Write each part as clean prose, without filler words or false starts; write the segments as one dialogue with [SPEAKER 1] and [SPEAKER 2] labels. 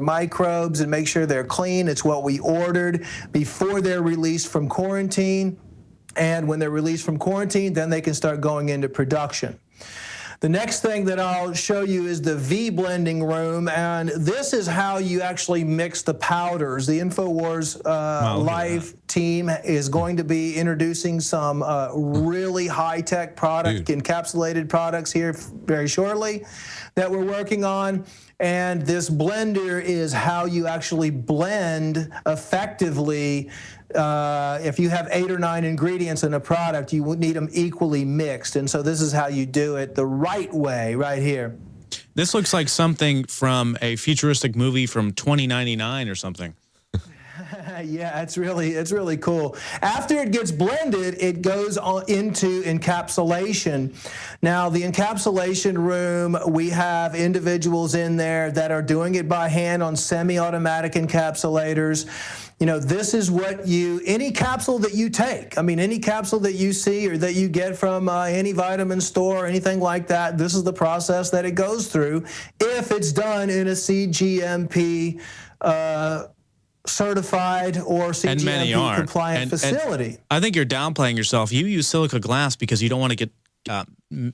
[SPEAKER 1] microbes and make sure they're clean. It's what we ordered before they're released from quarantine. And when they're released from quarantine, then they can start going into production. The next thing that I'll show you is the V blending room, and this is how you actually mix the powders. The INFOWARS live team is going to be introducing some really high-tech encapsulated products here very shortly that we're working on. And this blender is how you actually blend effectively. If you have 8 or 9 ingredients in a product, you would need them equally mixed. And so this is how you do it the right way right here.
[SPEAKER 2] This looks like something from a futuristic movie from 2099 or something.
[SPEAKER 1] Yeah, it's really cool. After it gets blended, it goes on into encapsulation. Now, the encapsulation room, we have individuals in there that are doing it by hand on semi-automatic encapsulators. You know, this is what any capsule that you take, I mean, any capsule that you see or that you get from any vitamin store or anything like that, this is the process that it goes through if it's done in a CGMP certified or CGMP compliant facility.
[SPEAKER 2] And I think you're downplaying yourself. You use silica glass because you don't want to get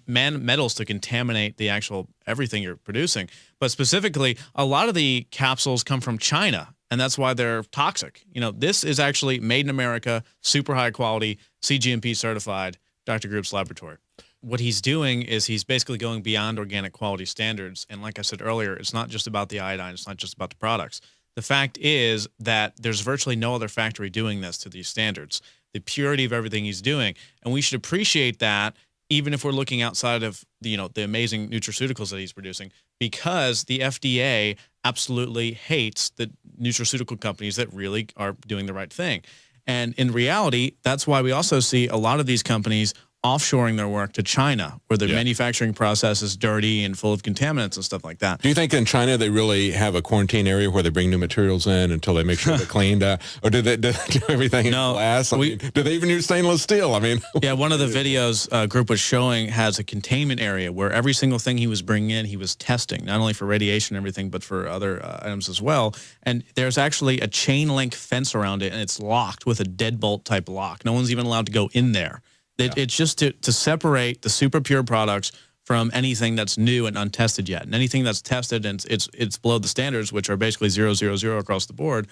[SPEAKER 2] metals to contaminate the actual everything you're producing. But specifically, a lot of the capsules come from China, and that's why they're toxic. You know, this is actually made in America, super high quality, CGMP certified, Dr. Group's laboratory. What he's doing is he's basically going beyond organic quality standards. And like I said earlier, it's not just about the iodine. It's not just about the products. The fact is that there's virtually no other factory doing this to these standards, the purity of everything he's doing. And we should appreciate that, even if we're looking outside of the amazing nutraceuticals that he's producing, because the FDA absolutely hates the nutraceutical companies that really are doing the right thing. And in reality, that's why we also see a lot of these companies offshoring their work to China, where the manufacturing process is dirty and full of contaminants and stuff like that.
[SPEAKER 3] Do you think in China they really have a quarantine area where they bring new materials in until they make sure they're cleaned? Or do they do everything in glass? I mean, do they even use stainless steel? I mean,
[SPEAKER 2] yeah, one of the videos Group was showing has a containment area where every single thing he was bringing in, he was testing, not only for radiation and everything, but for other items as well. And there's actually a chain link fence around it, and it's locked with a deadbolt type lock. No one's even allowed to go in there. It's just to separate the super pure products from anything that's new and untested yet. And anything that's tested and it's below the standards, which are basically 000 across the board,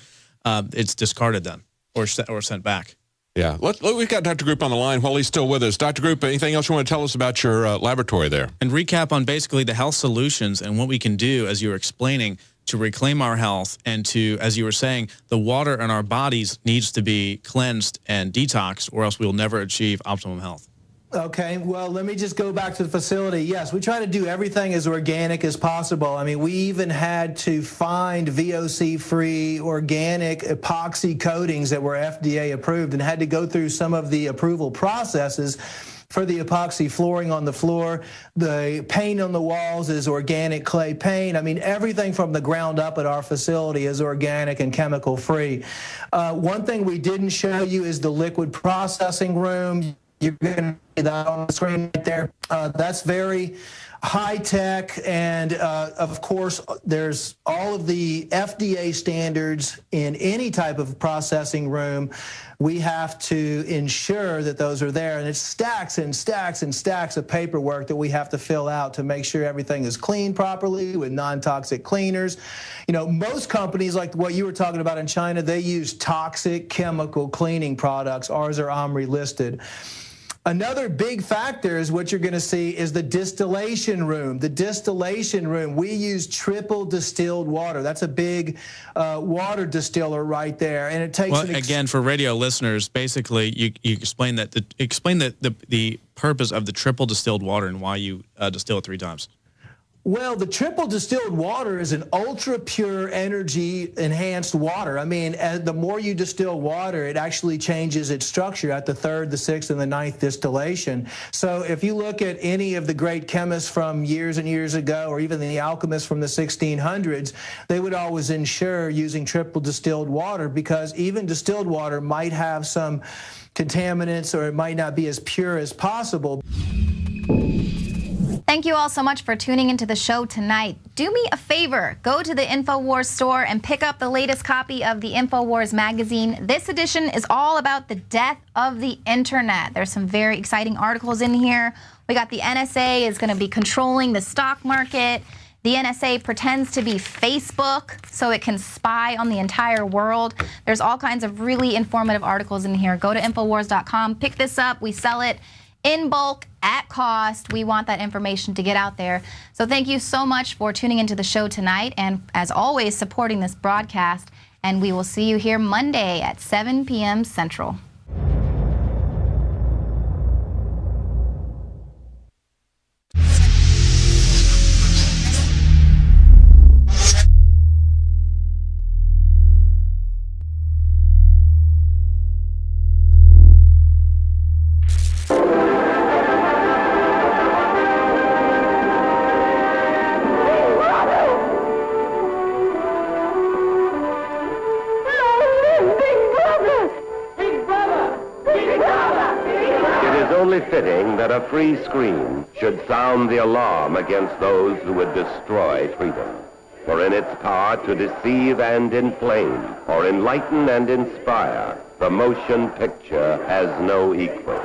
[SPEAKER 2] it's discarded then or sent back.
[SPEAKER 3] Yeah. We've got Dr. Group on the line while he's still with us. Dr. Group, anything else you want to tell us about your laboratory there?
[SPEAKER 2] And recap on basically the health solutions and what we can do, as you were explaining, to reclaim our health and to, as you were saying, the water in our bodies needs to be cleansed and detoxed, or else we will never achieve optimum health.
[SPEAKER 1] Okay, well, let me just go back to the facility. Yes, we try to do everything as organic as possible. I mean, we even had to find VOC-free organic epoxy coatings that were FDA approved and had to go through some of the approval processes for the epoxy flooring on the floor. The paint on the walls is organic clay paint. I mean, everything from the ground up at our facility is organic and chemical free. One thing we didn't show you is the liquid processing room. You're going to see that on the screen right there. That's very high-tech, and of course, there's all of the FDA standards in any type of processing room. We have to ensure that those are there, and it's stacks and stacks and stacks of paperwork that we have to fill out to make sure everything is cleaned properly with non-toxic cleaners. You know, most companies, like what you were talking about in China, they use toxic chemical cleaning products. Ours are OMRI listed. Another big factor is what you're going to see is the distillation room. The distillation room, we use triple distilled water. That's a big water distiller right there, and it takes.
[SPEAKER 2] Well, again, for radio listeners, basically, you explain that the purpose of the triple distilled water and why you distill it 3 times.
[SPEAKER 1] Well, the triple distilled water is an ultra pure energy enhanced water. I mean, the more you distill water, it actually changes its structure at the 3rd, the 6th, and the 9th distillation. So if you look at any of the great chemists from years and years ago, or even the alchemists from the 1600s, they would always ensure using triple distilled water, because even distilled water might have some contaminants, or it might not be as pure as possible.
[SPEAKER 4] Thank you all so much for tuning into the show tonight. Do me a favor, go to the InfoWars store and pick up the latest copy of the InfoWars magazine. This edition is all about the death of the internet. There's some very exciting articles in here. We got the NSA is going to be controlling the stock market. The NSA pretends to be Facebook so it can spy on the entire world. There's all kinds of really informative articles in here. Go to InfoWars.com, pick this up. We sell it in bulk, at cost. We want that information to get out there. So thank you so much for tuning into the show tonight and, as always, supporting this broadcast. And we will see you here Monday at 7 p.m. Central.
[SPEAKER 5] Fitting that a free screen should sound the alarm against those who would destroy freedom. For in its power to deceive and inflame, or enlighten and inspire, the motion picture has no equal.